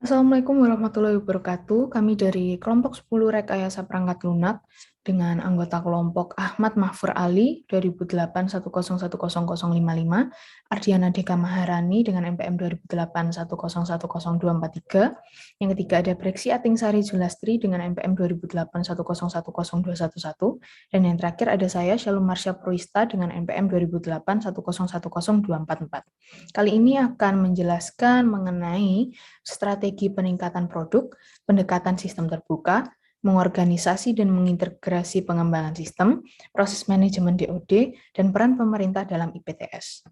Assalamualaikum warahmatullahi wabarakatuh. Kami dari kelompok 10 Rekayasa Perangkat Lunak dengan anggota kelompok Ahmad Mahfur Ali 2008101055, Ardiana Deka Maharani dengan NPM 2008101243, yang ketiga ada Breksi Ating Sari Julastri dengan NPM 200810102111, dan yang terakhir ada saya Shalom Marsha Pruista dengan NPM 200810101244. Kali ini akan menjelaskan mengenai strategi peningkatan produk, pendekatan sistem terbuka, mengorganisasi dan mengintegrasi pengembangan sistem, proses manajemen DoD, dan peran pemerintah dalam IPTS.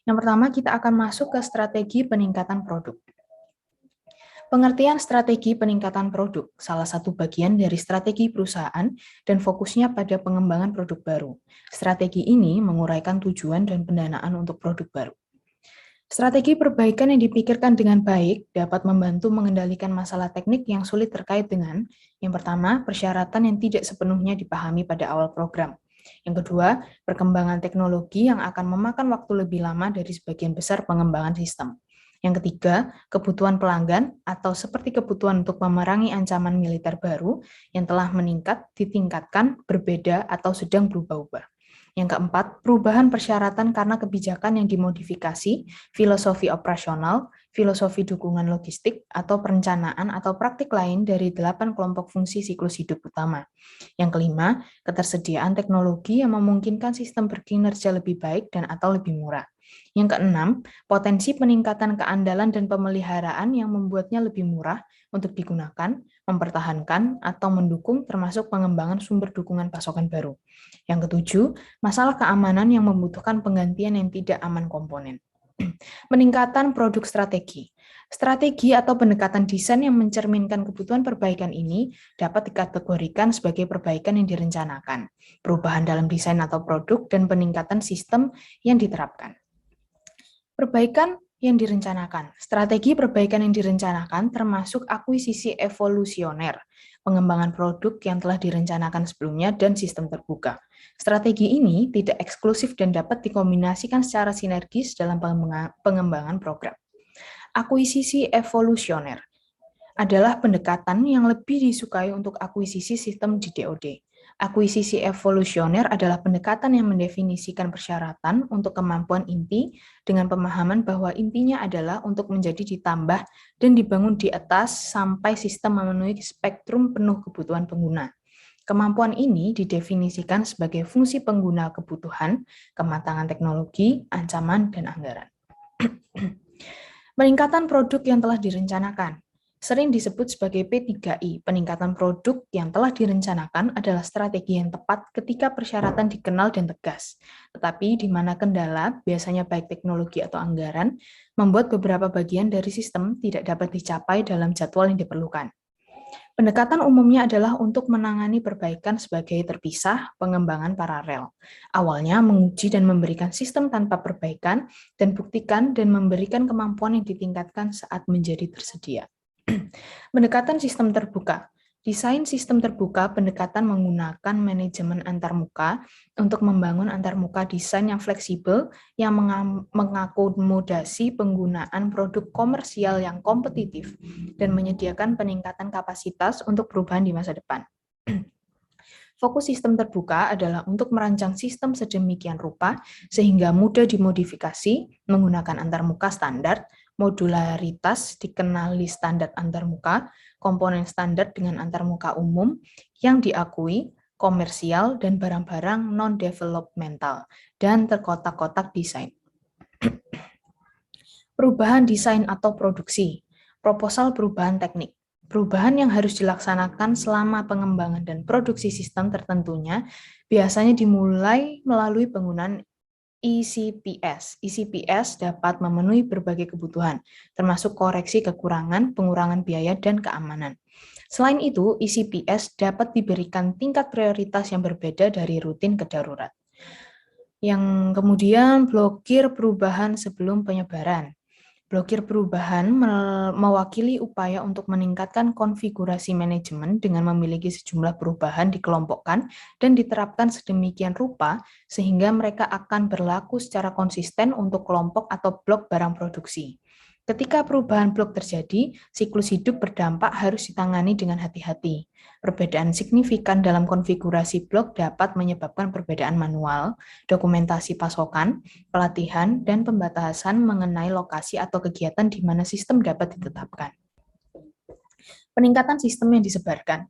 Yang pertama, kita akan masuk ke strategi peningkatan produk. Pengertian strategi peningkatan produk, salah satu bagian dari strategi perusahaan dan fokusnya pada pengembangan produk baru. Strategi ini menguraikan tujuan dan pendanaan untuk produk baru. Strategi perbaikan yang dipikirkan dengan baik dapat membantu mengendalikan masalah teknik yang sulit terkait dengan, yang pertama, persyaratan yang tidak sepenuhnya dipahami pada awal program. Yang kedua, perkembangan teknologi yang akan memakan waktu lebih lama dari sebagian besar pengembangan sistem. Yang ketiga, kebutuhan pelanggan atau seperti kebutuhan untuk memerangi ancaman militer baru yang telah meningkat, ditingkatkan, berbeda, atau sedang berubah-ubah. Yang keempat, perubahan persyaratan karena kebijakan yang dimodifikasi, filosofi operasional, filosofi dukungan logistik, atau perencanaan atau praktik lain dari 8 kelompok fungsi siklus hidup utama. Yang kelima, ketersediaan teknologi yang memungkinkan sistem berkinerja lebih baik dan atau lebih murah. Yang keenam, potensi peningkatan keandalan dan pemeliharaan yang membuatnya lebih murah untuk digunakan, mempertahankan, atau mendukung termasuk pengembangan sumber dukungan pasokan baru. Yang ketujuh, masalah keamanan yang membutuhkan penggantian yang tidak aman komponen. Peningkatan produk strategi. Strategi atau pendekatan desain yang mencerminkan kebutuhan perbaikan ini dapat dikategorikan sebagai perbaikan yang direncanakan, perubahan dalam desain atau produk, dan peningkatan sistem yang diterapkan. Perbaikan yang direncanakan. Strategi perbaikan yang direncanakan termasuk akuisisi evolusioner, pengembangan produk yang telah direncanakan sebelumnya, dan sistem terbuka. Strategi ini tidak eksklusif dan dapat dikombinasikan secara sinergis dalam pengembangan program. Akuisisi evolusioner adalah pendekatan yang lebih disukai untuk akuisisi sistem di DoD. Akuisisi evolusioner adalah pendekatan yang mendefinisikan persyaratan untuk kemampuan inti dengan pemahaman bahwa intinya adalah untuk menjadi ditambah dan dibangun di atas sampai sistem memenuhi spektrum penuh kebutuhan pengguna. Kemampuan ini didefinisikan sebagai fungsi pengguna kebutuhan, kematangan teknologi, ancaman, dan anggaran. Peningkatan produk yang telah direncanakan. Sering disebut sebagai P3I, peningkatan produk yang telah direncanakan adalah strategi yang tepat ketika persyaratan dikenal dan tegas. Tetapi di mana kendala, biasanya baik teknologi atau anggaran, membuat beberapa bagian dari sistem tidak dapat dicapai dalam jadwal yang diperlukan. Pendekatan umumnya adalah untuk menangani perbaikan sebagai terpisah, pengembangan paralel. Awalnya menguji dan memberikan sistem tanpa perbaikan, dan buktikan dan memberikan kemampuan yang ditingkatkan saat menjadi tersedia. Pendekatan sistem terbuka. Desain sistem terbuka pendekatan menggunakan manajemen antarmuka untuk membangun antarmuka desain yang fleksibel yang mengakomodasi penggunaan produk komersial yang kompetitif dan menyediakan peningkatan kapasitas untuk perubahan di masa depan. Fokus sistem terbuka adalah untuk merancang sistem sedemikian rupa sehingga mudah dimodifikasi menggunakan antarmuka standar, modularitas dikenali standar antarmuka, komponen standar dengan antarmuka umum yang diakui, komersial, dan barang-barang non-developmental, dan terkotak-kotak desain. Perubahan desain atau produksi, proposal perubahan teknik. Perubahan yang harus dilaksanakan selama pengembangan dan produksi sistem tertentunya biasanya dimulai melalui penggunaan ECPS. ECPS dapat memenuhi berbagai kebutuhan, termasuk koreksi kekurangan, pengurangan biaya, dan keamanan. Selain itu, ECPS dapat diberikan tingkat prioritas yang berbeda dari rutin ke darurat. Yang kemudian blokir perubahan sebelum penyebaran. Blokir perubahan mewakili upaya untuk meningkatkan konfigurasi manajemen dengan memiliki sejumlah perubahan dikelompokkan dan diterapkan sedemikian rupa sehingga mereka akan berlaku secara konsisten untuk kelompok atau blok barang produksi. Ketika perubahan blok terjadi, siklus hidup berdampak harus ditangani dengan hati-hati. Perbedaan signifikan dalam konfigurasi blok dapat menyebabkan perbedaan manual, dokumentasi pasokan, pelatihan, dan pembatasan mengenai lokasi atau kegiatan di mana sistem dapat ditetapkan. Peningkatan sistem yang disebarkan.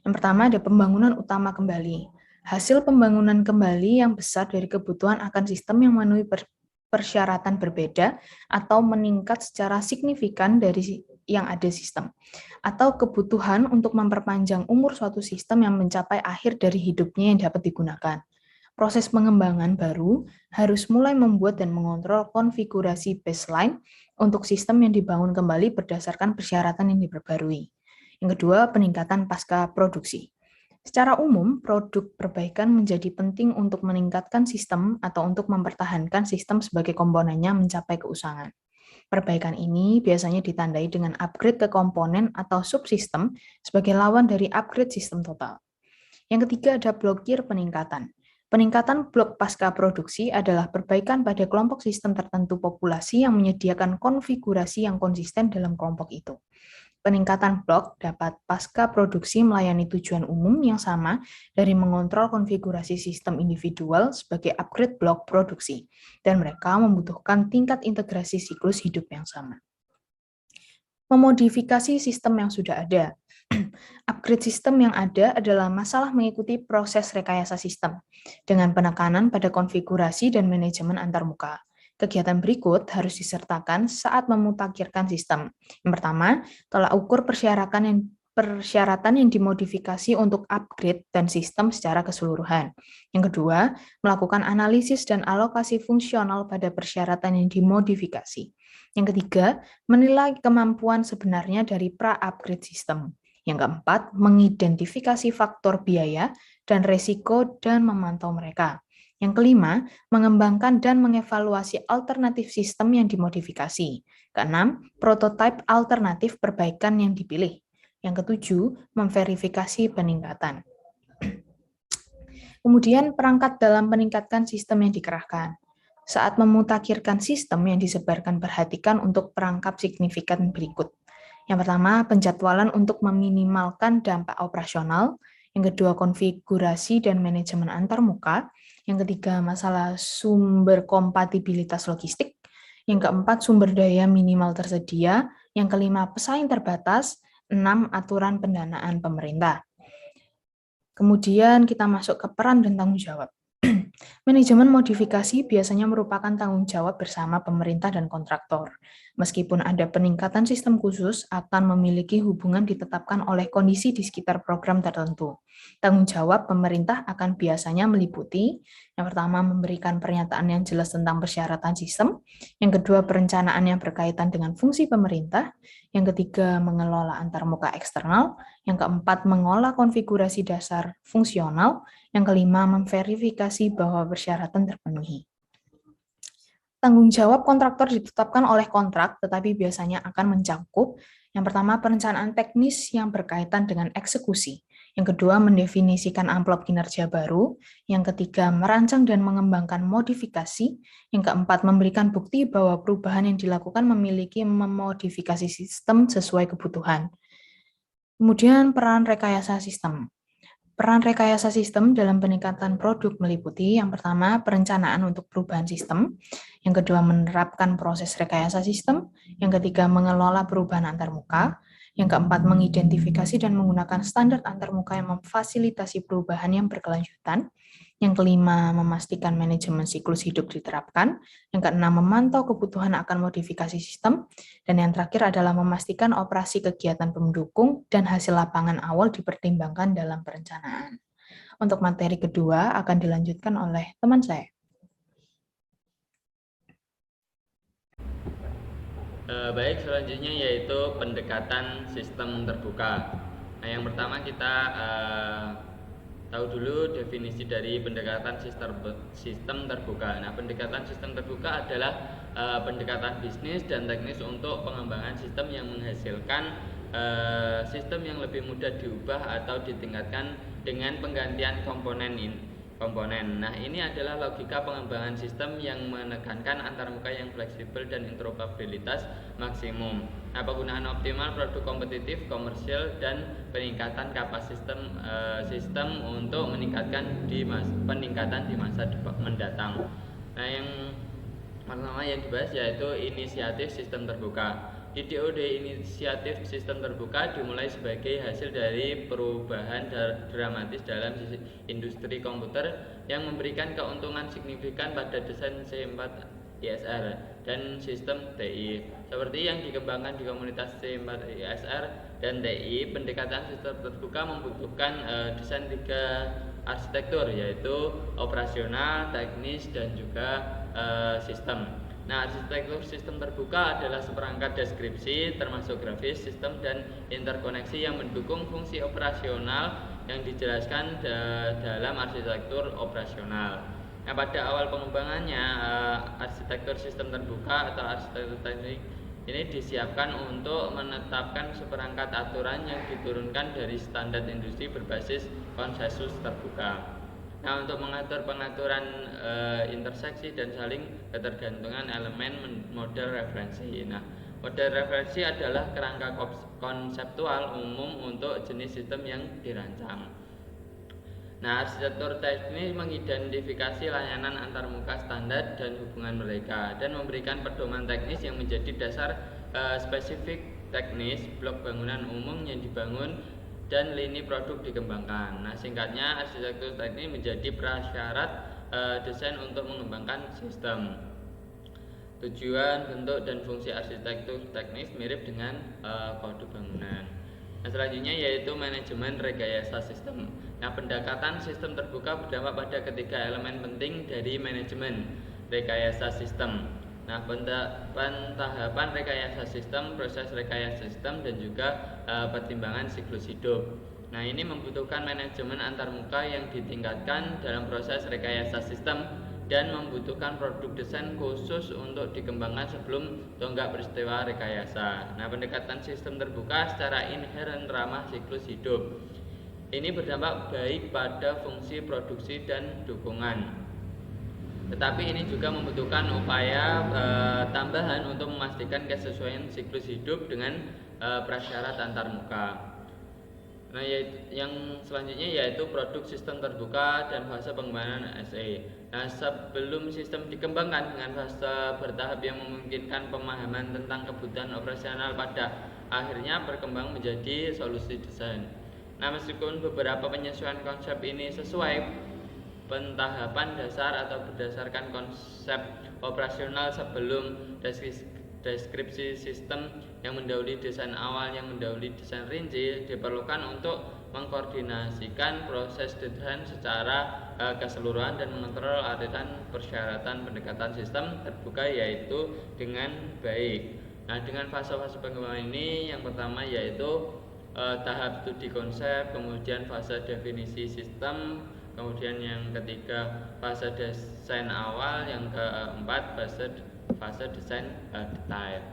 Yang pertama ada pembangunan utama kembali. Hasil pembangunan kembali yang besar dari kebutuhan akan sistem yang memenuhi persyaratan berbeda atau meningkat secara signifikan dari yang ada sistem, atau kebutuhan untuk memperpanjang umur suatu sistem yang mencapai akhir dari hidupnya yang dapat digunakan. Proses pengembangan baru harus mulai membuat dan mengontrol konfigurasi baseline untuk sistem yang dibangun kembali berdasarkan persyaratan yang diperbarui. Yang kedua, peningkatan pasca produksi. Secara umum, produk perbaikan menjadi penting untuk meningkatkan sistem atau untuk mempertahankan sistem sebagai komponennya mencapai keusangan. Perbaikan ini biasanya ditandai dengan upgrade ke komponen atau subsistem sebagai lawan dari upgrade sistem total. Yang ketiga ada blokir peningkatan. Peningkatan blok pasca produksi adalah perbaikan pada kelompok sistem tertentu populasi yang menyediakan konfigurasi yang konsisten dalam kelompok itu. Peningkatan blok dapat pasca produksi melayani tujuan umum yang sama dari mengontrol konfigurasi sistem individual sebagai upgrade blok produksi, dan mereka membutuhkan tingkat integrasi siklus hidup yang sama. Memodifikasi sistem yang sudah ada. Upgrade sistem yang ada adalah masalah mengikuti proses rekayasa sistem, dengan penekanan pada konfigurasi dan manajemen antarmuka. Kegiatan berikut harus disertakan saat memutakhirkan sistem. Yang pertama, tolak ukur persyaratan yang dimodifikasi untuk upgrade dan sistem secara keseluruhan. Yang kedua, melakukan analisis dan alokasi fungsional pada persyaratan yang dimodifikasi. Yang ketiga, menilai kemampuan sebenarnya dari pra-upgrade sistem. Yang keempat, mengidentifikasi faktor biaya dan resiko dan memantau mereka. Yang kelima, mengembangkan dan mengevaluasi alternatif sistem yang dimodifikasi. Keenam, prototipe alternatif perbaikan yang dipilih. Yang ketujuh, memverifikasi peningkatan. Kemudian, perangkat dalam meningkatkan sistem yang dikerahkan. Saat memutakhirkan sistem yang disebarkan, perhatikan untuk perangkap signifikan berikut. Yang pertama, penjadwalan untuk meminimalkan dampak operasional. Yang kedua, konfigurasi dan manajemen antarmuka. Yang ketiga, masalah sumber kompatibilitas logistik. Yang keempat, sumber daya minimal tersedia. Yang kelima, pesaing terbatas. 6, aturan pendanaan pemerintah. Kemudian kita masuk ke peran dan tanggung jawab. Manajemen modifikasi biasanya merupakan tanggung jawab bersama pemerintah dan kontraktor. Meskipun ada peningkatan sistem khusus, akan memiliki hubungan ditetapkan oleh kondisi di sekitar program tertentu. Tanggung jawab pemerintah akan biasanya meliputi, yang pertama, memberikan pernyataan yang jelas tentang persyaratan sistem, yang kedua, perencanaan yang berkaitan dengan fungsi pemerintah, yang ketiga, mengelola antarmuka eksternal, yang keempat, mengolah konfigurasi dasar fungsional, yang kelima, memverifikasi bahwa persyaratan terpenuhi. Tanggung jawab kontraktor ditetapkan oleh kontrak, tetapi biasanya akan mencakup yang pertama, perencanaan teknis yang berkaitan dengan eksekusi. Yang kedua, mendefinisikan amplop kinerja baru. Yang ketiga, merancang dan mengembangkan modifikasi. Yang keempat, memberikan bukti bahwa perubahan yang dilakukan memiliki memodifikasi sistem sesuai kebutuhan. Kemudian, peran rekayasa sistem. Peran rekayasa sistem dalam peningkatan produk meliputi yang pertama, perencanaan untuk perubahan sistem, yang kedua, menerapkan proses rekayasa sistem, yang ketiga, mengelola perubahan antarmuka, yang keempat, mengidentifikasi dan menggunakan standar antarmuka yang memfasilitasi perubahan yang berkelanjutan, yang kelima, memastikan manajemen siklus hidup diterapkan, yang keenam, memantau kebutuhan akan modifikasi sistem, dan yang terakhir adalah memastikan operasi kegiatan pendukung dan hasil lapangan awal dipertimbangkan dalam perencanaan. Untuk materi kedua akan dilanjutkan oleh teman saya. Baik, selanjutnya yaitu pendekatan sistem terbuka. Nah, yang pertama kita tahu dulu definisi dari pendekatan sistem terbuka. Nah, pendekatan sistem terbuka adalah pendekatan bisnis dan teknis untuk pengembangan sistem yang menghasilkan sistem yang lebih mudah diubah atau ditingkatkan dengan penggantian komponen komponen. Nah, ini adalah logika pengembangan sistem yang menekankan antarmuka yang fleksibel dan interoperabilitas maksimum. Nah, penggunaan optimal produk kompetitif, komersial, dan peningkatan kapasitas sistem untuk meningkatkan peningkatan di masa mendatang. Nah, yang pertama yang dibahas yaitu inisiatif sistem terbuka. IDOD inisiatif sistem terbuka dimulai sebagai hasil dari perubahan dramatis dalam industri komputer yang memberikan keuntungan signifikan pada desain C4 ISR dan sistem TI. Seperti yang dikembangkan di komunitas C4 ISR dan TI, pendekatan sistem terbuka membutuhkan desain 3 arsitektur, yaitu operasional, teknis, dan juga sistem. Nah, arsitektur sistem terbuka adalah seperangkat deskripsi termasuk grafis, sistem, dan interkoneksi yang mendukung fungsi operasional yang dijelaskan dalam arsitektur operasional. Nah, pada awal pengembangannya, arsitektur sistem terbuka atau arsitektur teknik ini disiapkan untuk menetapkan seperangkat aturan yang diturunkan dari standar industri berbasis konsensus terbuka. Nah, untuk mengatur pengaturan interseksi dan saling ketergantungan elemen model referensi. Nah, model referensi adalah kerangka konseptual umum untuk jenis sistem yang dirancang. Nah, arsitektur teknis mengidentifikasi layanan antarmuka standar dan hubungan mereka dan memberikan pedoman teknis yang menjadi dasar spesifik teknis blok bangunan umum yang dibangun dan lini produk dikembangkan. Nah, singkatnya arsitektur teknis menjadi prasyarat desain untuk mengembangkan sistem. Tujuan, bentuk, dan fungsi arsitektur teknis mirip dengan kode bangunan. Nah, selanjutnya yaitu manajemen rekayasa sistem. Nah, pendekatan sistem terbuka berdampak pada ketiga elemen penting dari manajemen rekayasa sistem. Nah, pentahapan rekayasa sistem, proses rekayasa sistem, dan juga pertimbangan siklus hidup. Nah, ini membutuhkan manajemen antarmuka yang ditingkatkan dalam proses rekayasa sistem dan membutuhkan produk desain khusus untuk dikembangkan sebelum tonggak peristiwa rekayasa. Nah, pendekatan sistem terbuka secara inheren ramah siklus hidup. Ini berdampak baik pada fungsi produksi dan dukungan. Tetapi ini juga membutuhkan upaya tambahan untuk memastikan kesesuaian siklus hidup dengan prasyarat antarmuka. Nah, yang selanjutnya yaitu produk sistem terbuka dan fase pengembangan SE. Nah, sebelum sistem dikembangkan dengan fase bertahap yang memungkinkan pemahaman tentang kebutuhan operasional pada akhirnya berkembang menjadi solusi desain. Nah, meskipun beberapa penyesuaian konsep ini sesuai pentahapan dasar atau berdasarkan konsep operasional sebelum deskripsi sistem yang mendahului desain awal yang mendahului desain rinci diperlukan untuk mengkoordinasikan proses desain secara keseluruhan dan mengontrol aliran persyaratan pendekatan sistem terbuka yaitu dengan baik. Nah, dengan fase-fase pengembangan ini yang pertama yaitu tahap studi konsep, kemudian fase definisi sistem, kemudian yang ketiga fase desain awal, yang keempat fase desain detail.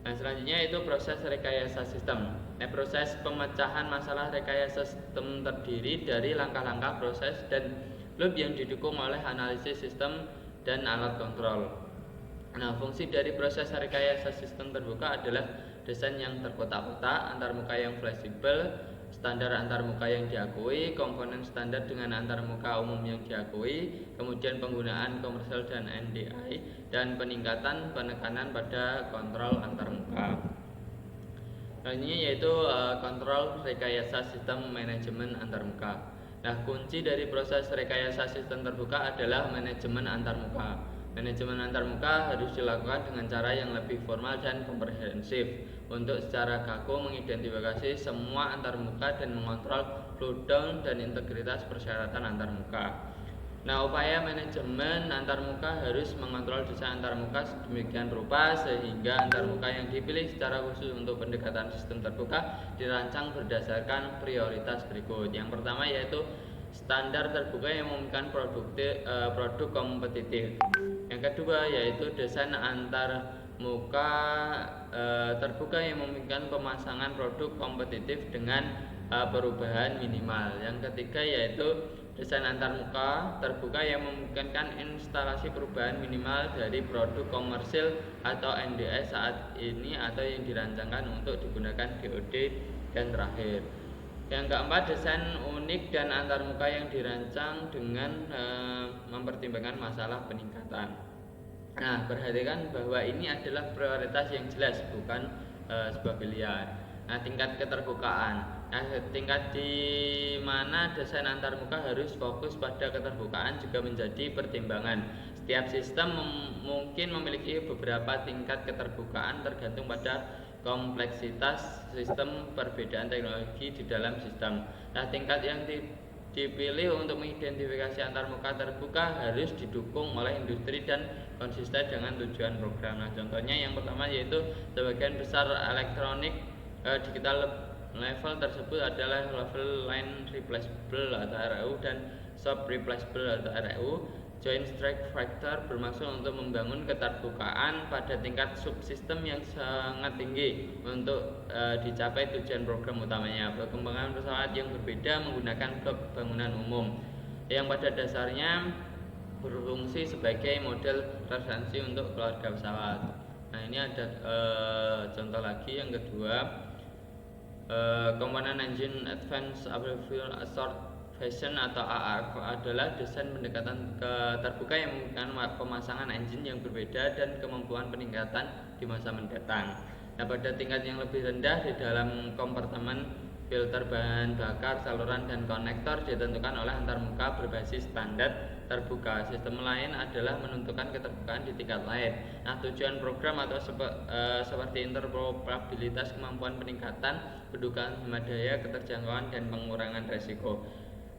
Nah, selanjutnya itu proses rekayasa sistem. Nah, proses pemecahan masalah rekayasa sistem terdiri dari langkah-langkah proses dan loop yang didukung oleh analisis sistem dan alat kontrol. Nah, fungsi dari proses rekayasa sistem terbuka adalah desain yang terkotak-kotak, antarmuka yang fleksibel, standar antarmuka yang diakui, komponen standar dengan antarmuka umum yang diakui, kemudian penggunaan komersial dan NDI, dan peningkatan penekanan pada kontrol antarmuka. Selanjutnya yaitu kontrol rekayasa sistem manajemen antarmuka. Nah, kunci dari proses rekayasa sistem terbuka adalah manajemen antarmuka. Manajemen antarmuka harus dilakukan dengan cara yang lebih formal dan komprehensif untuk secara kaku mengidentifikasi semua antarmuka dan mengontrol flow down dan integritas persyaratan antarmuka. Nah, upaya manajemen antarmuka harus mengontrol desain antarmuka sedemikian rupa sehingga antarmuka yang dipilih secara khusus untuk pendekatan sistem terbuka dirancang berdasarkan prioritas berikut. Yang pertama yaitu standar terbuka yang memungkinkan produk kompetitif. Yang kedua yaitu desain antarmuka terbuka yang memungkinkan pemasangan produk kompetitif dengan perubahan minimal. Yang ketiga yaitu desain antarmuka terbuka yang memungkinkan instalasi perubahan minimal dari produk komersil atau NDS saat ini atau yang dirancangkan untuk digunakan DOD dan terakhir. Yang keempat, desain unik dan antarmuka yang dirancang dengan mempertimbangkan masalah peningkatan. Nah, perhatikan bahwa ini adalah prioritas yang jelas, bukan sebuah pilihan. Nah, tingkat keterbukaan. Nah, tingkat di mana desain antarmuka harus fokus pada keterbukaan juga menjadi pertimbangan. Setiap sistem mungkin memiliki beberapa tingkat keterbukaan tergantung pada kompleksitas sistem, perbedaan teknologi di dalam sistem. Nah, tingkat yang dipilih untuk mengidentifikasi antarmuka terbuka harus didukung oleh industri dan konsisten dengan tujuan program. Nah, contohnya yang pertama yaitu sebagian besar elektronik digital level tersebut adalah level line replaceable atau REU dan sub replaceable atau REU. Joint strike factor bermaksud untuk membangun keterbukaan pada tingkat subsistem yang sangat tinggi untuk dicapai tujuan program utamanya. Perkembangan pesawat yang berbeda menggunakan blok bangunan umum yang pada dasarnya berfungsi sebagai model referensi untuk keluarga pesawat. Nah, ini ada contoh lagi yang kedua, komponen engine advanced fuel assort Fashion atau AAF adalah desain pendekatan terbuka yang memungkinkan pemasangan engine yang berbeda dan kemampuan peningkatan di masa mendatang. Nah, pada tingkat yang lebih rendah di dalam kompartemen filter bahan bakar, saluran dan konektor ditentukan oleh antarmuka berbasis standar terbuka. Sistem lain adalah menentukan keterbukaan di tingkat lain. Nah, tujuan program atau seperti interoperabilitas, kemampuan peningkatan, kedudukan hemat daya, keterjangkauan dan pengurangan resiko.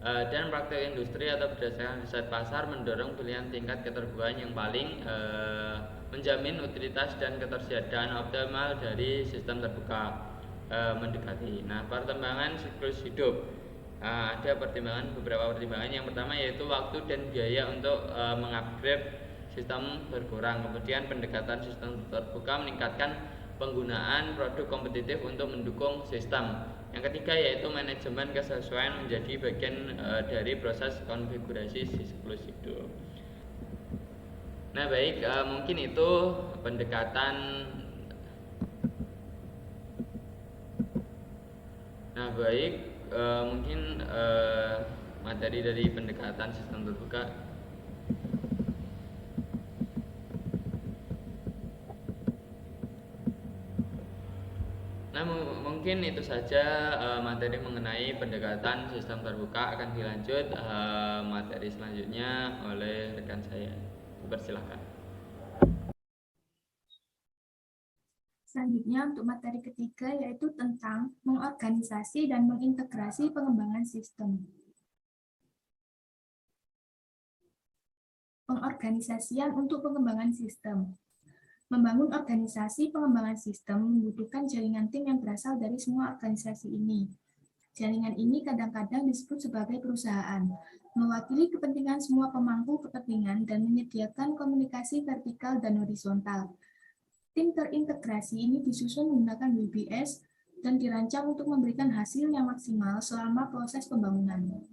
Dan praktek industri atau berdasarkan riset pasar mendorong pilihan tingkat keterbukaan yang paling menjamin utilitas dan ketersediaan optimal dari sistem terbuka mendekati. Nah, pertimbangan siklus hidup. Ada beberapa pertimbangan. Yang pertama yaitu waktu dan biaya untuk mengupgrade sistem berkurang. Kemudian pendekatan sistem terbuka meningkatkan penggunaan produk kompetitif untuk mendukung sistem. Yang ketiga yaitu manajemen kesesuaian menjadi bagian dari proses konfigurasi siklus hidup. Nah, baik, mungkin itu pendekatan. Nah, baik, mungkin materi dari pendekatan sistem terbuka. Nah, mungkin itu saja materi mengenai pendekatan sistem terbuka. Akan dilanjut materi selanjutnya oleh rekan saya. Persilakan. Selanjutnya untuk materi ketiga yaitu tentang mengorganisasi dan mengintegrasi pengembangan sistem. Pengorganisasian untuk pengembangan sistem. Membangun organisasi pengembangan sistem membutuhkan jaringan tim yang berasal dari semua organisasi ini. Jaringan ini kadang-kadang disebut sebagai perusahaan, mewakili kepentingan semua pemangku kepentingan dan menyediakan komunikasi vertikal dan horizontal. Tim terintegrasi ini disusun menggunakan WBS dan dirancang untuk memberikan hasil yang maksimal selama proses pembangunan.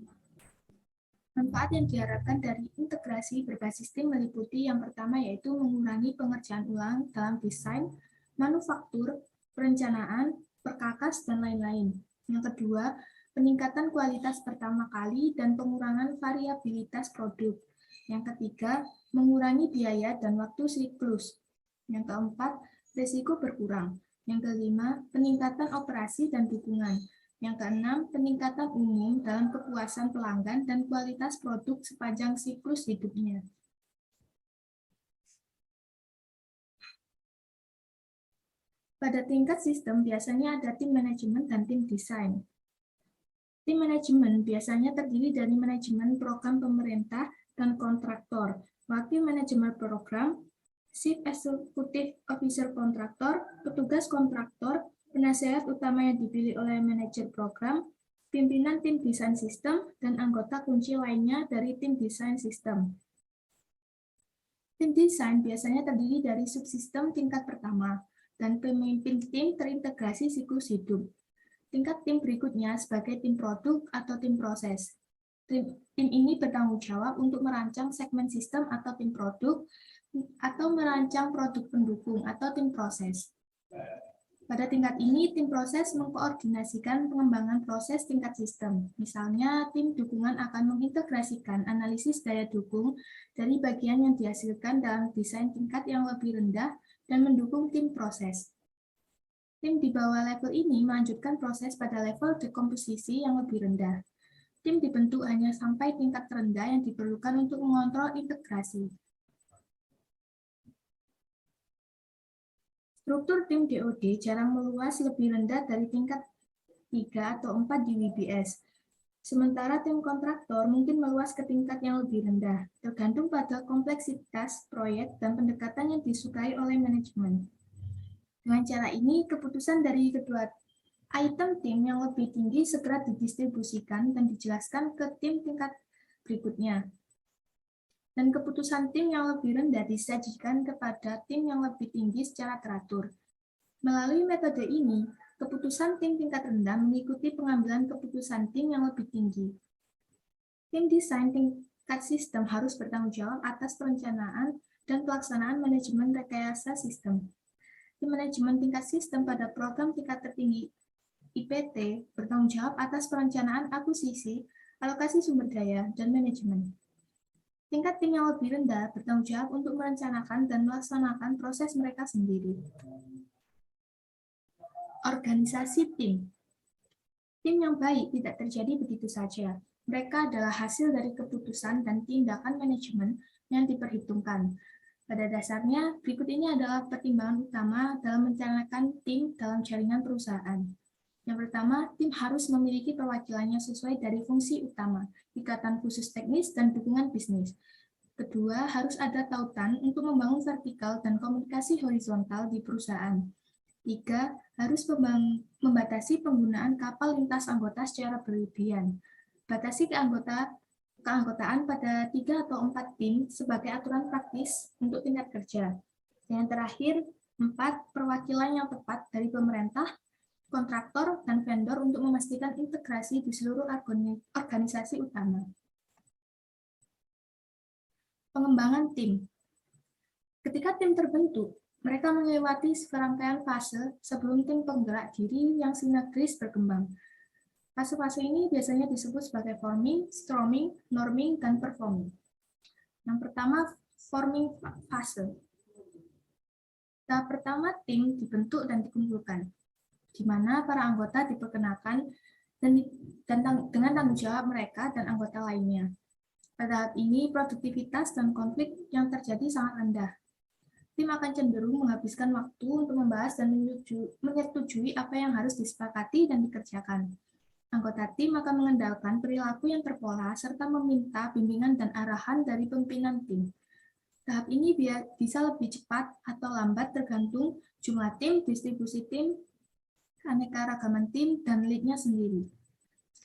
Manfaat yang diharapkan dari integrasi berbasis tim meliputi yang pertama yaitu mengurangi pengerjaan ulang dalam desain, manufaktur, perencanaan, perkakas, dan lain-lain. Yang kedua, peningkatan kualitas pertama kali dan pengurangan variabilitas produk. Yang ketiga, mengurangi biaya dan waktu siklus. Yang keempat, risiko berkurang. Yang kelima, peningkatan operasi dan dukungan. Yang keenam, peningkatan umum dalam kepuasan pelanggan dan kualitas produk sepanjang siklus hidupnya. Pada tingkat sistem, biasanya ada tim manajemen dan tim desain. Tim manajemen biasanya terdiri dari manajemen program pemerintah dan kontraktor, wakil manajemen program, Chief Executive Officer kontraktor, petugas kontraktor, penasehat utama yang dipilih oleh manajer program, pimpinan tim desain sistem, dan anggota kunci lainnya dari tim desain sistem. Tim desain biasanya terdiri dari subsistem tingkat pertama, dan pemimpin tim terintegrasi siklus hidup. Tingkat tim berikutnya sebagai tim produk atau tim proses. Tim ini bertanggung jawab untuk merancang segmen sistem atau tim produk, atau merancang produk pendukung atau tim proses. Pada tingkat ini, tim proses mengkoordinasikan pengembangan proses tingkat sistem. Misalnya, tim dukungan akan mengintegrasikan analisis daya dukung dari bagian yang dihasilkan dalam desain tingkat yang lebih rendah dan mendukung tim proses. Tim di bawah level ini melanjutkan proses pada level dekomposisi yang lebih rendah. Tim dibentuk hanya sampai tingkat terendah yang diperlukan untuk mengontrol integrasi. Struktur tim DoD jarang meluas lebih rendah dari tingkat 3 atau 4 di WBS. Sementara tim kontraktor mungkin meluas ke tingkat yang lebih rendah, tergantung pada kompleksitas proyek dan pendekatan yang disukai oleh manajemen. Dengan cara ini, keputusan dari kedua item tim yang lebih tinggi segera didistribusikan dan dijelaskan ke tim tingkat berikutnya. Dan keputusan tim yang lebih rendah disajikan kepada tim yang lebih tinggi secara teratur. Melalui metode ini, keputusan tim tingkat rendah mengikuti pengambilan keputusan tim yang lebih tinggi. Tim desain tingkat sistem harus bertanggung jawab atas perencanaan dan pelaksanaan manajemen rekayasa sistem. Tim manajemen tingkat sistem pada program tingkat tertinggi IPT bertanggung jawab atas perencanaan akuisisi, alokasi sumber daya, dan manajemen. Tingkat tim yang lebih rendah bertanggung jawab untuk merencanakan dan melaksanakan proses mereka sendiri. Organisasi tim. Tim yang baik tidak terjadi begitu saja. Mereka adalah hasil dari keputusan dan tindakan manajemen yang diperhitungkan. Pada dasarnya, berikut ini adalah pertimbangan utama dalam merencanakan tim dalam jaringan perusahaan. Yang pertama, tim harus memiliki perwakilannya sesuai dari fungsi utama, ikatan khusus teknis, dan dukungan bisnis. Kedua, harus ada tautan untuk membangun vertikal dan komunikasi horizontal di perusahaan. Tiga, harus membatasi penggunaan kapal lintas anggota secara berlebihan. Batasi keanggotaan pada 3 atau 4 tim sebagai aturan praktis untuk tingkat kerja. Yang terakhir, 4, perwakilan yang tepat dari pemerintah, kontraktor, dan vendor untuk memastikan integrasi di seluruh organisasi utama. Pengembangan tim. Ketika tim terbentuk, mereka melewati serangkaian fase sebelum tim penggerak diri yang sinergis berkembang. Fase-fase ini biasanya disebut sebagai forming, storming, norming, dan performing. Yang pertama, forming fase. Tahap pertama, tim dibentuk dan dikumpulkan, di mana para anggota diperkenalkan dengan tanggung jawab mereka dan anggota lainnya. Pada tahap ini, produktivitas dan konflik yang terjadi sangat rendah. Tim akan cenderung menghabiskan waktu untuk membahas dan menyetujui apa yang harus disepakati dan dikerjakan. Anggota tim akan mengandalkan perilaku yang terpola serta meminta bimbingan dan arahan dari pimpinan tim. Tahap ini bisa lebih cepat atau lambat tergantung jumlah tim, distribusi tim, keanekaragaman tim, dan lead-nya sendiri.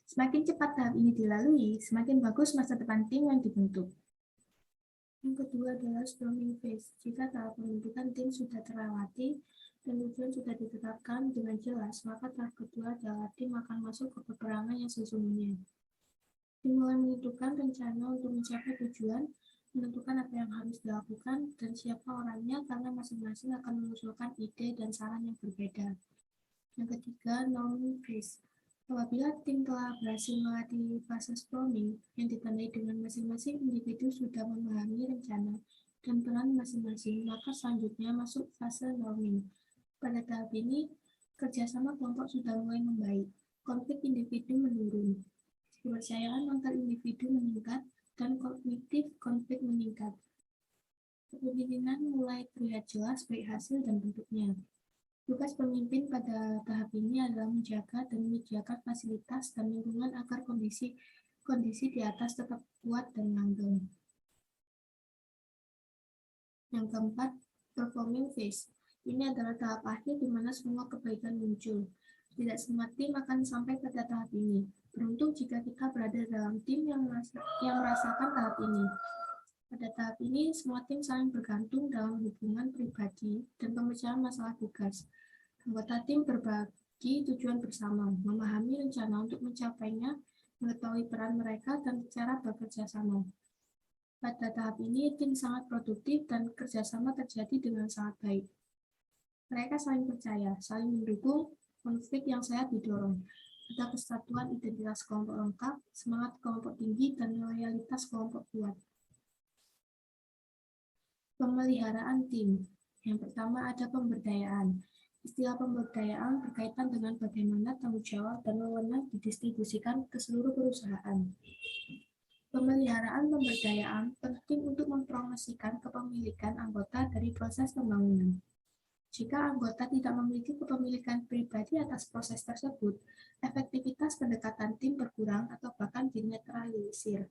Semakin cepat tahap ini dilalui, semakin bagus masa depan tim yang dibentuk. Yang kedua adalah storming phase. Jika tahap pembentukan tim sudah terlewati dan tujuan sudah ditetapkan dengan jelas, maka tahap kedua adalah tim akan masuk ke peperangan yang sesungguhnya. Tim mulai menentukan rencana untuk mencapai tujuan, menentukan apa yang harus dilakukan, dan siapa orangnya karena masing-masing akan mengusulkan ide dan saran yang berbeda. Yang ketiga, norming phase. Apabila tim telah berhasil melewati fase storming yang ditandai dengan masing-masing individu sudah memahami rencana dan peran masing-masing, maka selanjutnya masuk fase norming. Pada tahap ini, kerjasama kelompok sudah mulai membaik, konflik individu menurun, kepercayaan antar individu meningkat, dan kognitif konflik meningkat. Kepemimpinan mulai terlihat jelas baik hasil dan bentuknya. Tugas pemimpin pada tahap ini adalah menjaga dan menyediakan fasilitas dan lingkungan agar kondisi di atas tetap kuat dan langgeng. Yang keempat, performing phase. Ini adalah tahap akhir di mana semua kebaikan muncul. Tidak semua tim akan sampai pada tahap ini. Beruntung jika kita berada dalam tim yang merasakan tahap ini. Pada tahap ini, semua tim saling bergantung dalam hubungan pribadi dan pemecahan masalah tugas. Anggota tim berbagi tujuan bersama, memahami rencana untuk mencapainya, mengetahui peran mereka, dan cara bekerja sama. Pada tahap ini, tim sangat produktif dan kerjasama terjadi dengan sangat baik. Mereka saling percaya, saling mendukung, konflik yang sehat didorong. Ada kesatuan identitas kelompok lengkap, semangat kelompok tinggi, dan loyalitas kelompok kuat. Pemeliharaan tim. Yang pertama ada pemberdayaan. Istilah pemberdayaan berkaitan dengan bagaimana tanggung jawab dan wewenang didistribusikan ke seluruh perusahaan. Pemeliharaan pemberdayaan penting untuk mempromosikan kepemilikan anggota dari proses pembangunan. Jika anggota tidak memiliki kepemilikan pribadi atas proses tersebut, efektivitas pendekatan tim berkurang atau bahkan dinetralisir.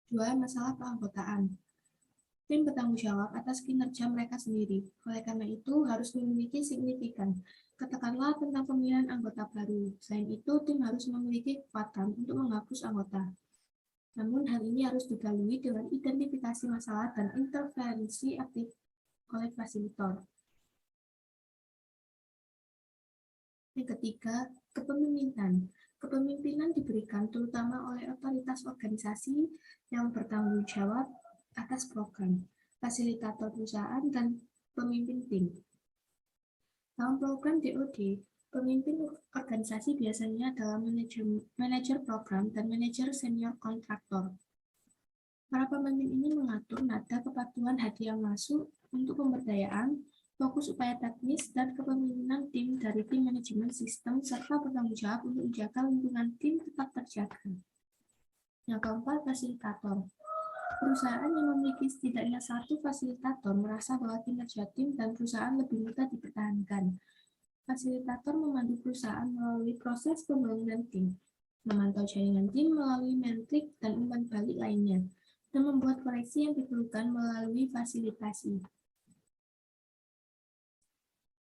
2. Masalah keanggotaan. Tim bertanggung jawab atas kinerja mereka sendiri. Oleh karena itu, harus memiliki signifikan. Katakanlah tentang pemilihan anggota baru. Selain itu, tim harus memiliki kekuatan untuk menghapus anggota. Namun, hal ini harus dilalui dengan identifikasi masalah dan intervensi aktif oleh fasilitator. Yang ketiga, kepemimpinan. Kepemimpinan diberikan terutama oleh otoritas organisasi yang bertanggung jawab atas program, fasilitator perusahaan, dan pemimpin tim. Dalam program DoD, pemimpin organisasi biasanya adalah manajer program dan manajer senior kontraktor. Para pemimpin ini mengatur nada kepatuhan hadiah masuk untuk pemberdayaan, fokus upaya teknis, dan kepemimpinan tim dari tim manajemen sistem, serta bertanggung jawab untuk menjaga lingkungan tim tetap terjaga. Yang keempat, fasilitator. Perusahaan yang memiliki setidaknya satu fasilitator merasa bahwa kinerja tim dan perusahaan lebih mudah dipertahankan. Fasilitator memandu perusahaan melalui proses pembangunan tim, memantau jaringan tim melalui metrik dan umpan balik lainnya, dan membuat koreksi yang diperlukan melalui fasilitasi.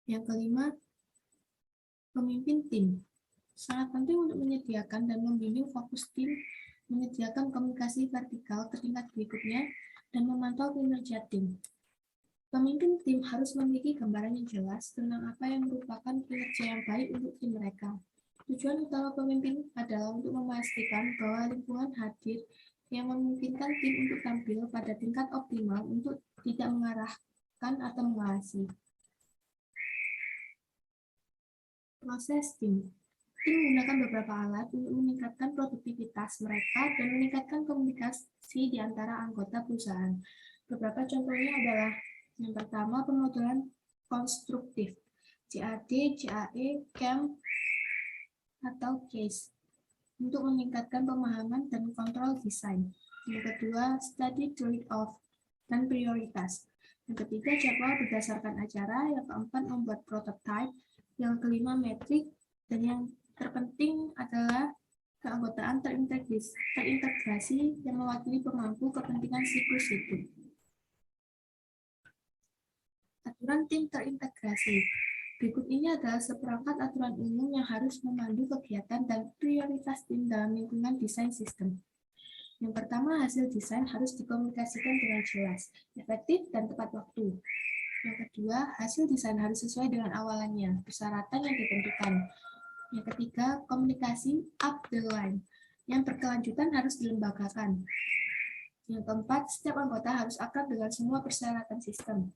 Yang kelima, pemimpin tim. Sangat penting untuk menyediakan dan membimbing fokus tim, menyediakan komunikasi vertikal ke tingkat berikutnya, dan memantau kinerja tim. Pemimpin tim harus memiliki gambaran yang jelas tentang apa yang merupakan kinerja yang baik untuk tim mereka. Tujuan utama pemimpin adalah untuk memastikan bahwa lingkungan hadir yang memungkinkan tim untuk tampil pada tingkat optimal untuk tidak mengarahkan atau mengawasi. Proses tim. Tim menggunakan beberapa alat untuk meningkatkan produktivitas mereka dan meningkatkan komunikasi di antara anggota perusahaan. Beberapa contohnya adalah yang pertama, pemodelan konstruktif, CAD, CAE, CAM, atau CASE, untuk meningkatkan pemahaman dan kontrol desain. Yang kedua, study trade-off dan prioritas. Yang ketiga, jadwal berdasarkan acara. Yang keempat, membuat prototype. Yang kelima, metrik. Dan yang terpenting adalah keanggotaan terintegrasi yang mewakili pemangku kepentingan siklus hidup. Aturan tim terintegrasi. Berikut ini adalah seperangkat aturan umum yang harus memandu kegiatan dan prioritas tim dalam lingkungan desain sistem. Yang pertama, hasil desain harus dikomunikasikan dengan jelas, efektif, dan tepat waktu. Yang kedua, hasil desain harus sesuai dengan awalannya, persyaratan yang ditentukan. Yang ketiga, komunikasi up the line, yang berkelanjutan harus dilembagakan. Yang keempat, setiap anggota harus akrab dengan semua persyaratan sistem.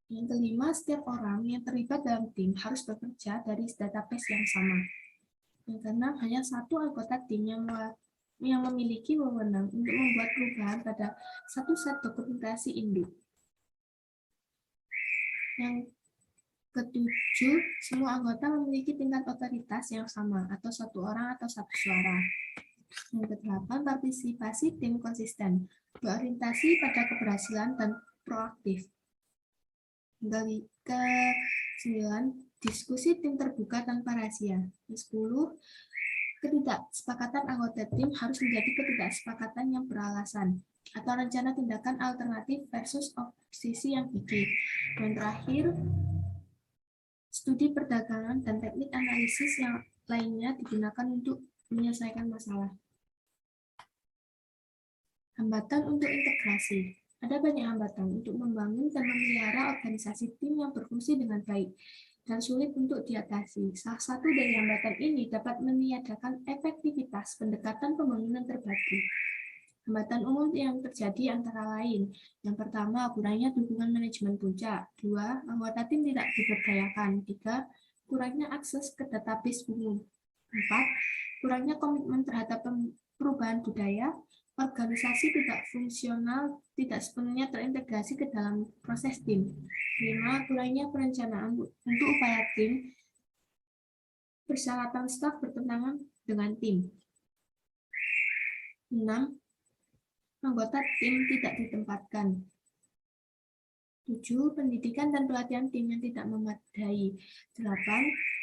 Yang kelima, setiap orang yang terlibat dalam tim harus bekerja dari database yang sama. Yang keenam, hanya satu anggota tim yang memiliki wewenang untuk membuat perubahan pada satu set dokumentasi induk. Yang ketujuh, semua anggota memiliki tingkat otoritas yang sama, atau satu orang atau satu suara. Yang kedelapan, partisipasi tim konsisten, berorientasi pada keberhasilan dan proaktif. Yang ke-9, diskusi tim terbuka tanpa rahasia. Yang 10, ketidaksepakatan anggota tim harus menjadi ketidaksepakatan yang beralasan, atau rencana tindakan alternatif versus oposisi yang gigih. Dan terakhir, studi perdagangan dan teknik analisis yang lainnya digunakan untuk menyelesaikan masalah. Hambatan untuk integrasi. Ada banyak hambatan untuk membangun dan memelihara organisasi tim yang berfungsi dengan baik dan sulit untuk diatasi. Salah satu dari hambatan ini dapat meniadakan efektivitas pendekatan pembangunan terpadu. Hambatan umum yang terjadi antara lain. Yang pertama, kurangnya dukungan manajemen puncak. 2, anggota tim tidak diberdayakan. 3, kurangnya akses ke database umum. 4, kurangnya komitmen terhadap perubahan budaya. Organisasi tidak fungsional, tidak sepenuhnya terintegrasi ke dalam proses tim. 5, kurangnya perencanaan untuk upaya tim. Persyaratan staf bertentangan dengan tim. 6, anggota tim tidak ditempatkan. 7, pendidikan dan pelatihan tim yang tidak memadai. 8,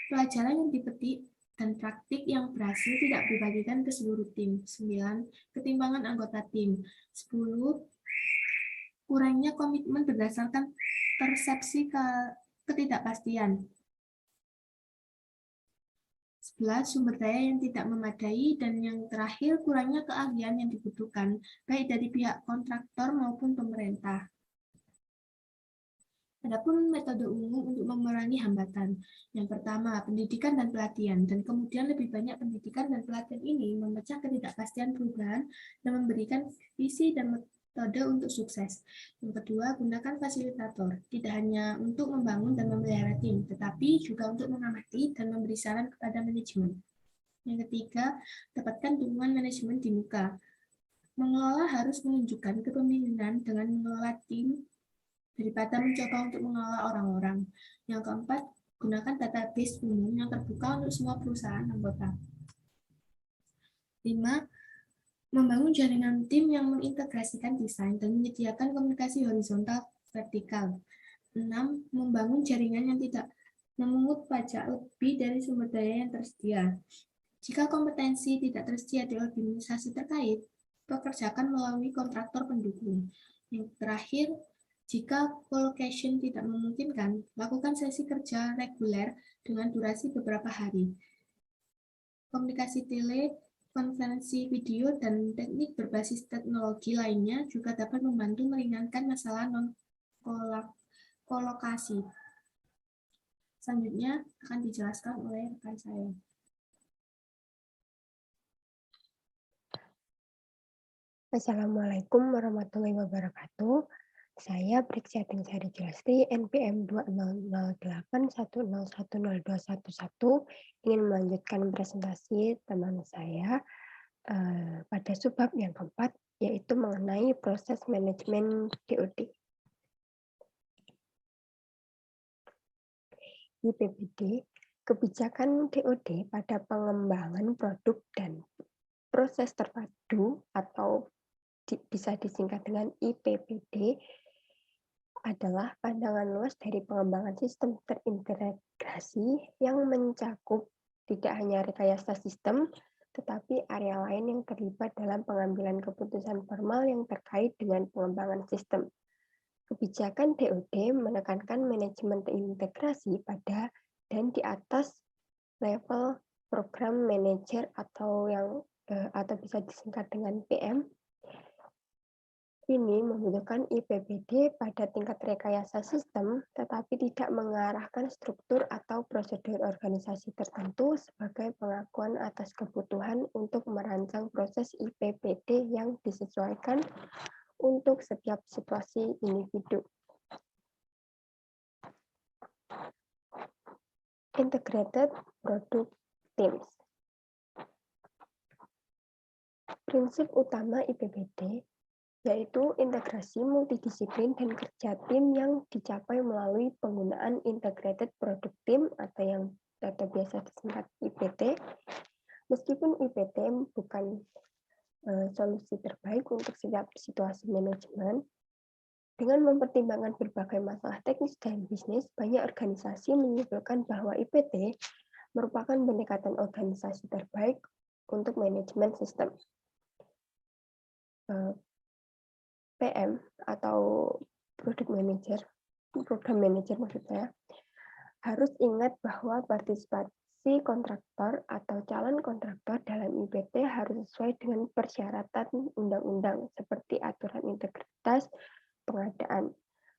pelajaran yang dipetik dan praktik yang berhasil tidak dibagikan ke seluruh tim. 9, ketimpangan anggota tim. 10, kurangnya komitmen berdasarkan persepsi ketidakpastian. 11, sumber daya yang tidak memadai, dan yang terakhir, kurangnya keahlian yang dibutuhkan, baik dari pihak kontraktor maupun pemerintah. Adapun metode umum untuk memerangi hambatan. Yang pertama, pendidikan dan pelatihan, dan kemudian lebih banyak pendidikan dan pelatihan ini memecah ketidakpastian perubahan dan memberikan visi dan metode untuk sukses. Yang kedua, gunakan fasilitator, tidak hanya untuk membangun dan memelihara tim, tetapi juga untuk mengamati dan memberi saran kepada manajemen. Yang ketiga, dapatkan dukungan manajemen di muka. Mengelola harus menunjukkan kepemimpinan dengan mengelola tim daripada mencoba untuk mengelola orang-orang. Yang keempat, gunakan database umum yang terbuka untuk semua perusahaan anggota. 5, membangun jaringan tim yang mengintegrasikan desain dan menyediakan komunikasi horizontal vertikal. 6, membangun jaringan yang tidak memungut pajak lebih dari sumber daya yang tersedia. Jika kompetensi tidak tersedia di organisasi terkait, pekerjakan melalui kontraktor pendukung. Yang terakhir, jika co-location tidak memungkinkan, lakukan sesi kerja reguler dengan durasi beberapa hari. Komunikasi tele, konferensi video, dan teknik berbasis teknologi lainnya juga dapat membantu meringankan masalah non-kolokasi. Selanjutnya akan dijelaskan oleh rekan saya. Assalamualaikum warahmatullahi wabarakatuh. Saya Brigjen Sari Julastri, NPM 200810102111, ingin melanjutkan presentasi teman saya pada subbab yang keempat, yaitu mengenai proses manajemen DoD. IPBD, kebijakan DoD pada pengembangan produk dan proses terpadu atau bisa disingkat dengan IPPD adalah pandangan luas dari pengembangan sistem terintegrasi yang mencakup tidak hanya rekayasa sistem, tetapi area lain yang terlibat dalam pengambilan keputusan formal yang terkait dengan pengembangan sistem. Kebijakan DoD menekankan manajemen terintegrasi pada dan di atas level program manager atau bisa disingkat dengan PM. Ini membutuhkan IPBD pada tingkat rekayasa sistem, tetapi tidak mengarahkan struktur atau prosedur organisasi tertentu sebagai pengakuan atas kebutuhan untuk merancang proses IPBD yang disesuaikan untuk setiap situasi individu. Integrated Product Teams. Prinsip utama IPBD yaitu integrasi multidisiplin dan kerja tim yang dicapai melalui penggunaan Integrated Product Team atau biasa disingkat IPT. Meskipun IPT bukan solusi terbaik untuk setiap situasi manajemen, dengan mempertimbangkan berbagai masalah teknis dan bisnis, banyak organisasi menyimpulkan bahwa IPT merupakan pendekatan organisasi terbaik untuk manajemen sistem. PM atau program manager maksud saya, harus ingat bahwa partisipasi kontraktor atau calon kontraktor dalam IPT harus sesuai dengan persyaratan undang-undang seperti aturan integritas, pengadaan.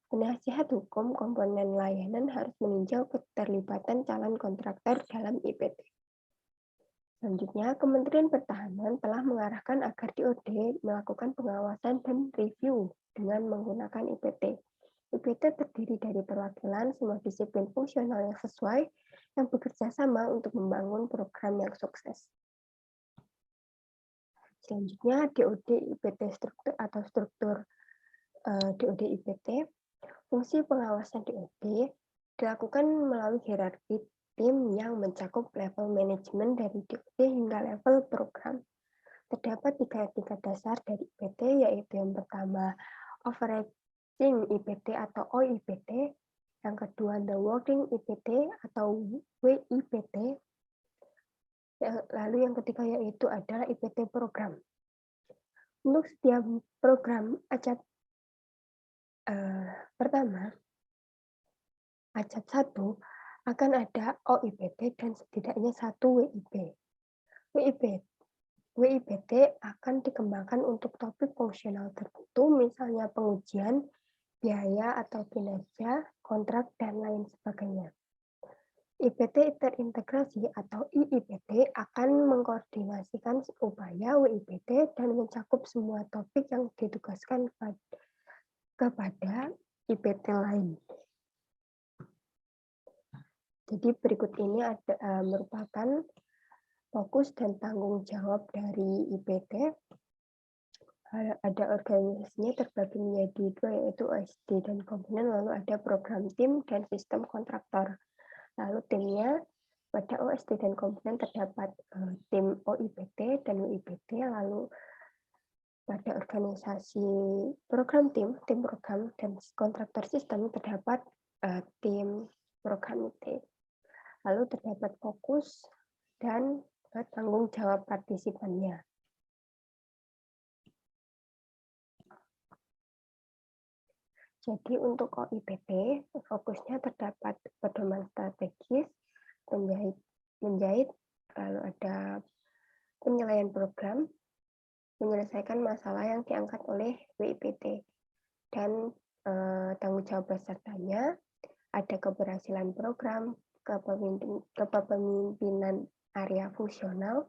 Penasihat hukum komponen layanan harus meninjau keterlibatan calon kontraktor dalam IPT. Selanjutnya, Kementerian Pertahanan telah mengarahkan agar DoD melakukan pengawasan dan review dengan menggunakan IPT. IPT terdiri dari perwakilan semua disiplin fungsional yang sesuai yang bekerja sama untuk membangun program yang sukses. Selanjutnya, DoD IPT struktur atau struktur DoD IPT. Fungsi pengawasan DoD dilakukan melalui hierarki tim yang mencakup level manajemen dari DoD hingga level program. Terdapat 3 tingkat dasar dari IPT, yaitu yang pertama Overarching IPT atau OIPT, yang kedua The Working IPT atau WIPT, lalu yang ketiga yaitu adalah IPT program. Untuk setiap program ACAT pertama, ACAT 1 akan ada OIPT dan setidaknya 1 WIP. WIPT akan dikembangkan untuk topik fungsional tertentu, misalnya pengujian, biaya atau kinerja, kontrak, dan lain sebagainya. IPT terintegrasi atau IIPT akan mengkoordinasikan upaya WIPT dan mencakup semua topik yang ditugaskan kepada IPT lain. Jadi berikut ini merupakan fokus dan tanggung jawab dari IPT. Ada organisasinya terbagi menjadi 2, yaitu OSD dan komponen, lalu ada program tim dan sistem kontraktor. Lalu timnya pada OSD dan komponen terdapat tim OIPT dan WIPT, lalu pada organisasi program tim program dan kontraktor sistem terdapat tim program IT. Lalu terdapat fokus dan tanggung jawab partisipannya. Jadi untuk OIPT, fokusnya terdapat pedoman strategis, menjahit, lalu ada penilaian program, menyelesaikan masalah yang diangkat oleh WIPT, dan tanggung jawab pesertanya, ada keberhasilan program, kepemimpinan area fungsional,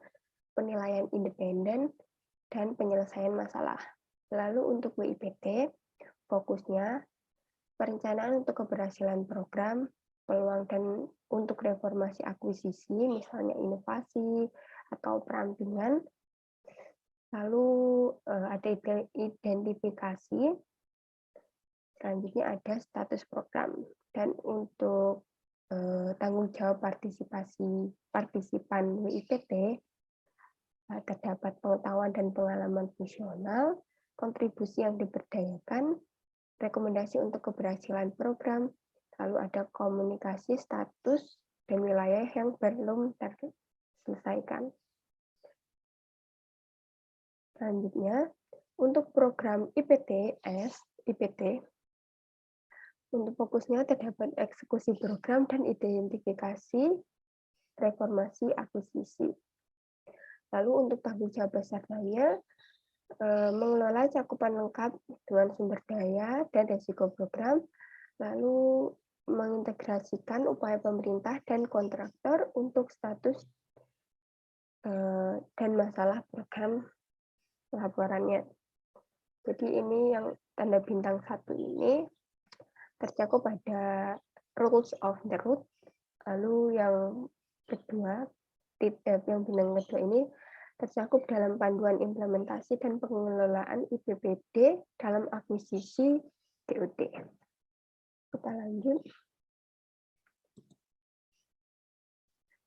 penilaian independen, dan penyelesaian masalah. Lalu untuk WIPT, fokusnya perencanaan untuk keberhasilan program, peluang dan untuk reformasi akuisisi, misalnya inovasi atau perampingan. Lalu ada identifikasi, selanjutnya ada status program. Dan untuk tanggung jawab partisipan WIPT, terdapat pengetahuan dan pengalaman fungsional, kontribusi yang diberdayakan, rekomendasi untuk keberhasilan program, lalu ada komunikasi status dan wilayah yang belum terselesaikan. Selanjutnya, untuk program IPT, untuk fokusnya terdapat eksekusi program dan identifikasi reformasi akuisisi. Lalu untuk tanggung jawab pesertanya, mengelola cakupan lengkap dengan sumber daya dan risiko program, lalu mengintegrasikan upaya pemerintah dan kontraktor untuk status dan masalah program laporannya. Jadi ini yang tanda bintang 1 ini tercakup pada rules of the road. Lalu yang kedua, yang bintang kedua ini tercakup dalam panduan implementasi dan pengelolaan IPPD dalam akuisisi DoD. Kita lanjut.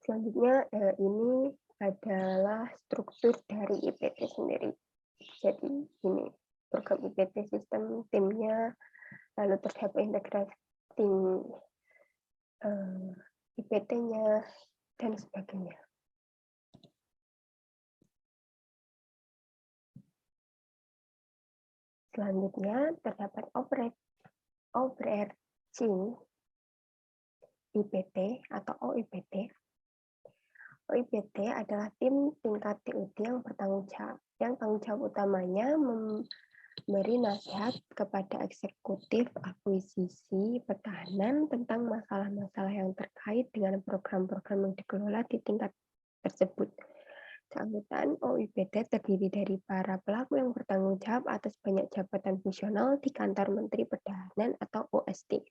Selanjutnya ini adalah struktur dari IPT sendiri. Jadi ini program IPT sistem timnya, lalu terdapat integrasi IPT-nya, dan sebagainya. Selanjutnya terdapat overarching IPT atau OIPT. OIPT adalah tim tingkat DoD yang tanggung jawab utamanya beri nasihat kepada eksekutif akuisisi pertahanan tentang masalah-masalah yang terkait dengan program-program yang dikelola di tingkat tersebut. Keanggotaan OIPT terdiri dari para pelaku yang bertanggung jawab atas banyak jabatan fungsional di kantor Menteri Pertahanan atau OST.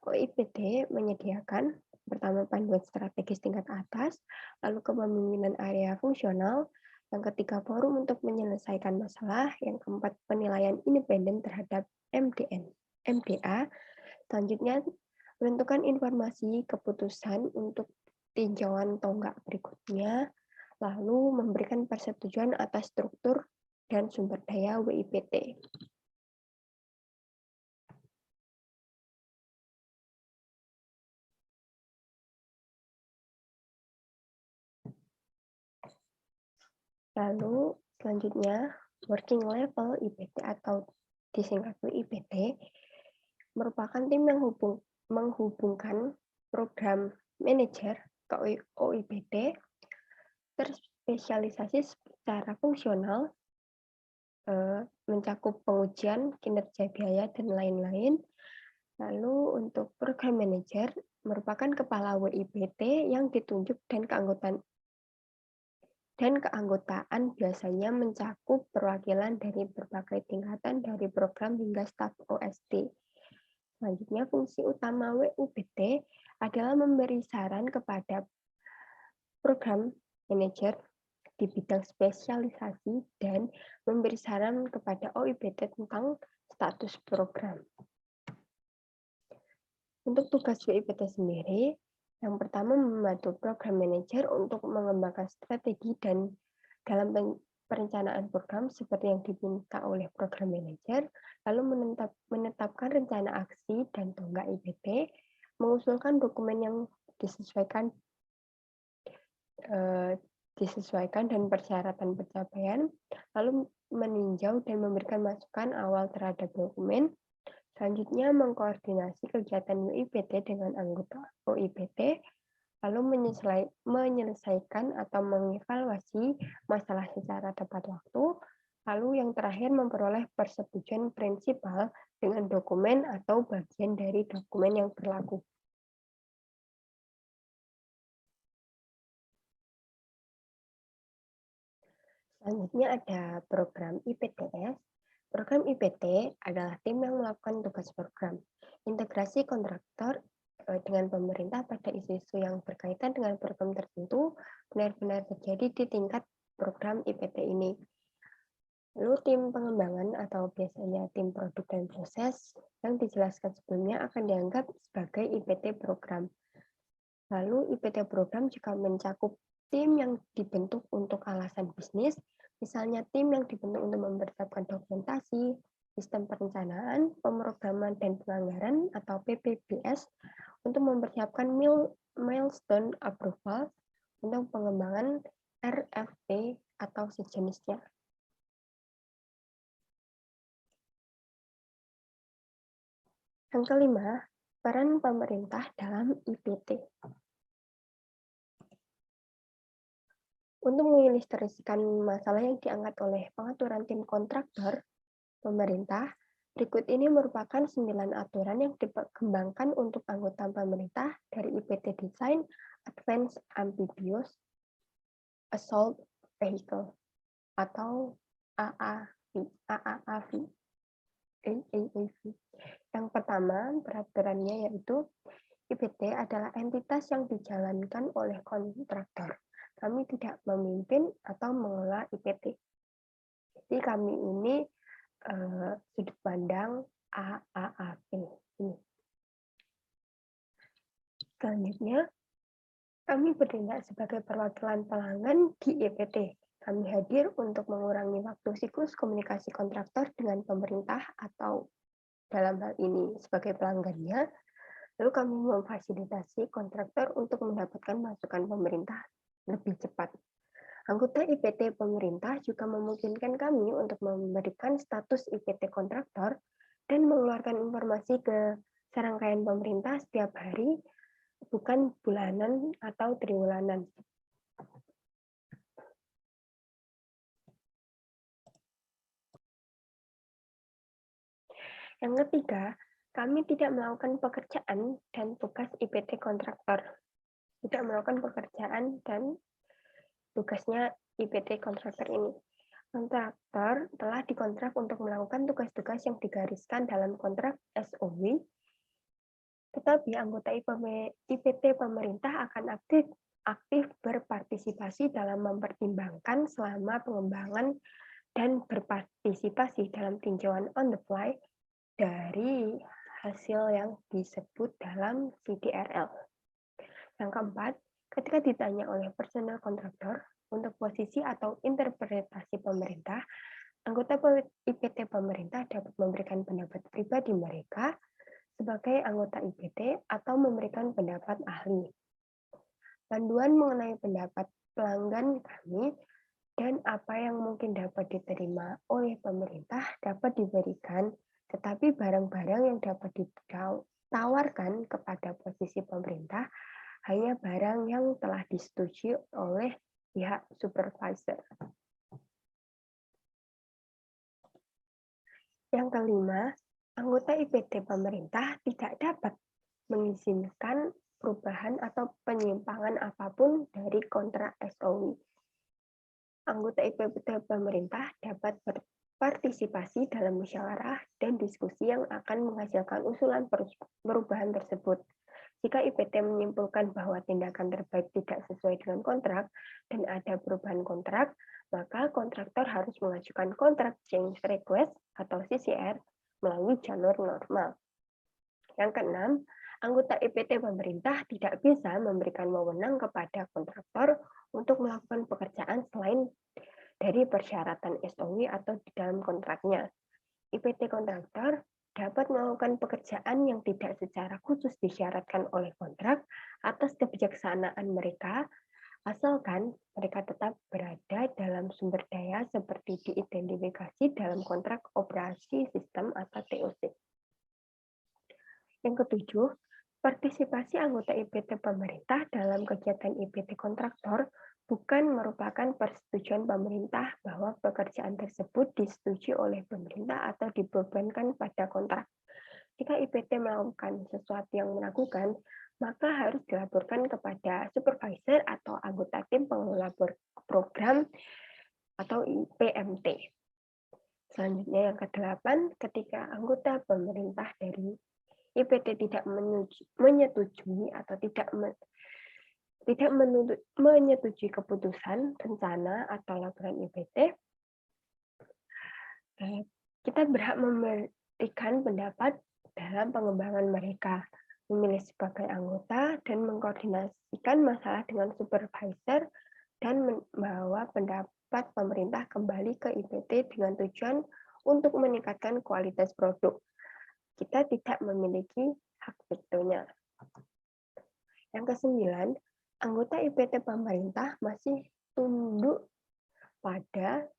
OIPT menyediakan pertama panduan strategis tingkat atas, lalu kepemimpinan area fungsional, yang ketiga forum untuk menyelesaikan masalah, yang keempat penilaian independen terhadap MDA, selanjutnya menentukan informasi keputusan untuk tinjauan tonggak berikutnya, lalu memberikan persetujuan atas struktur dan sumber daya WIPT. Lalu selanjutnya, working level IPT atau disingkat WIPT merupakan tim yang menghubungkan program manajer ke OIPT, terspesialisasi secara fungsional, mencakup pengujian, kinerja biaya, dan lain-lain. Lalu untuk program manager merupakan kepala WIPT yang ditunjuk dan keanggotaan biasanya mencakup perwakilan dari berbagai tingkatan dari program hingga staf OST. Selanjutnya, fungsi utama WIPT adalah memberi saran kepada program manager di bidang spesialisasi dan memberi saran kepada OIPT tentang status program. Untuk tugas WIPT sendiri, yang pertama membantu program manager untuk mengembangkan strategi dan dalam perencanaan program seperti yang diminta oleh program manager, lalu menetapkan rencana aksi dan tonggak IPT, mengusulkan dokumen yang disesuaikan dan persyaratan pencapaian, lalu meninjau dan memberikan masukan awal terhadap dokumen. Selanjutnya, mengkoordinasi kegiatan WIPT dengan anggota OIPT, lalu menyelesaikan atau mengevaluasi masalah secara tepat waktu, lalu yang terakhir memperoleh persetujuan prinsipal dengan dokumen atau bagian dari dokumen yang berlaku. Selanjutnya ada program IPTS. Program IPT adalah tim yang melakukan tugas program, integrasi kontraktor dengan pemerintah pada isu-isu yang berkaitan dengan program tertentu benar-benar terjadi di tingkat program IPT ini. Lalu tim pengembangan atau biasanya tim produk dan proses yang dijelaskan sebelumnya akan dianggap sebagai IPT program. Lalu IPT program juga mencakup tim yang dibentuk untuk alasan bisnis, misalnya tim yang dibentuk untuk mempersiapkan dokumentasi, sistem perencanaan, pemrograman, dan penganggaran atau PPBS untuk mempersiapkan milestone approval untuk pengembangan RFP atau sejenisnya. Yang kelima, peran pemerintah dalam IPT. Untuk mengilustrasikan masalah yang diangkat oleh pengaturan tim kontraktor pemerintah, berikut ini merupakan 9 aturan yang dikembangkan untuk anggota pemerintah dari IPT Design Advanced Amphibious Assault Vehicle atau AAV. Yang pertama, peraturannya yaitu IPT adalah entitas yang dijalankan oleh kontraktor. Kami tidak memimpin atau mengelola IPT. Jadi kami ini sudut pandang AAV ini. Selanjutnya, kami bertindak sebagai perwakilan pelanggan di IPT. Kami hadir untuk mengurangi waktu siklus komunikasi kontraktor dengan pemerintah atau dalam hal ini sebagai pelanggannya. Lalu kami memfasilitasi kontraktor untuk mendapatkan masukan pemerintah lebih cepat. Anggota IPT pemerintah juga memungkinkan kami untuk memberikan status IPT kontraktor dan mengeluarkan informasi ke serangkaian pemerintah setiap hari, bukan bulanan atau triwulanan. Yang ketiga, kami tidak melakukan pekerjaan dan tugas IPT kontraktor. Tidak melakukan pekerjaan dan tugasnya IPT kontraktor ini. Kontraktor telah dikontrak untuk melakukan tugas-tugas yang digariskan dalam kontrak SOW, tetapi anggota IPT pemerintah akan aktif berpartisipasi dalam mempertimbangkan selama pengembangan dan berpartisipasi dalam tinjauan on the fly dari hasil yang disebut dalam CTRL. Yang keempat, ketika ditanya oleh personel kontraktor untuk posisi atau interpretasi pemerintah, anggota IPT pemerintah dapat memberikan pendapat pribadi mereka sebagai anggota IPT atau memberikan pendapat ahli. Panduan mengenai pendapat pelanggan kami dan apa yang mungkin dapat diterima oleh pemerintah dapat diberikan, tetapi barang-barang yang dapat ditawarkan kepada posisi pemerintah hanya barang yang telah disetujui oleh pihak supervisor. Yang kelima, anggota IPT pemerintah tidak dapat mengizinkan perubahan atau penyimpangan apapun dari kontrak SOW. Anggota IPT pemerintah dapat berpartisipasi dalam musyawarah dan diskusi yang akan menghasilkan usulan perubahan tersebut. Jika IPT menyimpulkan bahwa tindakan terbaik tidak sesuai dengan kontrak dan ada perubahan kontrak, maka kontraktor harus mengajukan kontrak change request atau CCR melalui jalur normal. Yang keenam, anggota IPT pemerintah tidak bisa memberikan wewenang kepada kontraktor untuk melakukan pekerjaan selain dari persyaratan SOW atau di dalam kontraknya. IPT kontraktor dapat melakukan pekerjaan yang tidak secara khusus disyaratkan oleh kontrak atas kebijaksanaan mereka, asalkan mereka tetap berada dalam sumber daya seperti diidentifikasi dalam kontrak operasi sistem atau TOC. Yang ketujuh, partisipasi anggota IPT pemerintah dalam kegiatan IPT kontraktor bukan merupakan persetujuan pemerintah bahwa pekerjaan tersebut disetujui oleh pemerintah atau dibebankan pada kontrak. Jika IPT melakukan sesuatu yang meragukan, maka harus dilaporkan kepada supervisor atau anggota tim pengelola program atau PMT. Selanjutnya yang ke-8, ketika anggota pemerintah dari IPT tidak menyetujui atau tidak menyetujui keputusan, rencana, atau laporan IPT, kita berhak memberikan pendapat dalam pengembangan mereka, memilih sebagai anggota, dan mengkoordinasikan masalah dengan supervisor, dan membawa pendapat pemerintah kembali ke IPT dengan tujuan untuk meningkatkan kualitas produk. Kita tidak memiliki hak vetonya. Yang ke-9, anggota IPT pemerintah masih tunduk pada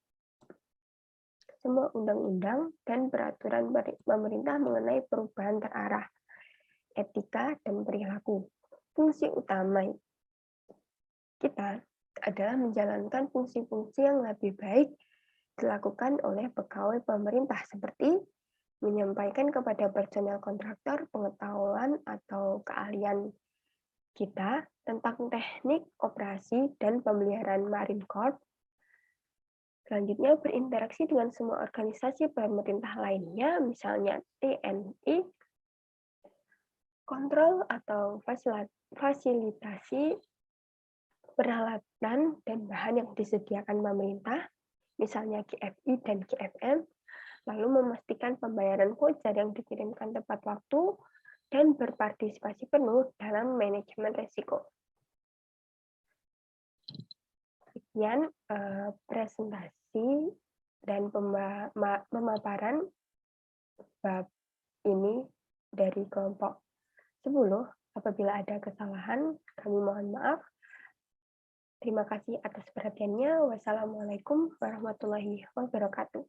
semua undang-undang dan peraturan pemerintah mengenai perubahan terarah, etika, dan perilaku. Fungsi utama kita adalah menjalankan fungsi-fungsi yang lebih baik dilakukan oleh pegawai pemerintah seperti menyampaikan kepada personel kontraktor pengetahuan atau keahlian kita tentang teknik operasi dan pemeliharaan Marine Corps. Selanjutnya, berinteraksi dengan semua organisasi pemerintah lainnya, misalnya TNI, kontrol atau fasilitasi peralatan dan bahan yang disediakan pemerintah, misalnya GFI dan GFM, lalu memastikan pembayaran voucher yang dikirimkan tepat waktu, dan berpartisipasi penuh dalam manajemen risiko. Sekian presentasi dan pemaparan bab ini dari kelompok 10. Apabila ada kesalahan, kami mohon maaf. Terima kasih atas perhatiannya. Wassalamualaikum warahmatullahi wabarakatuh.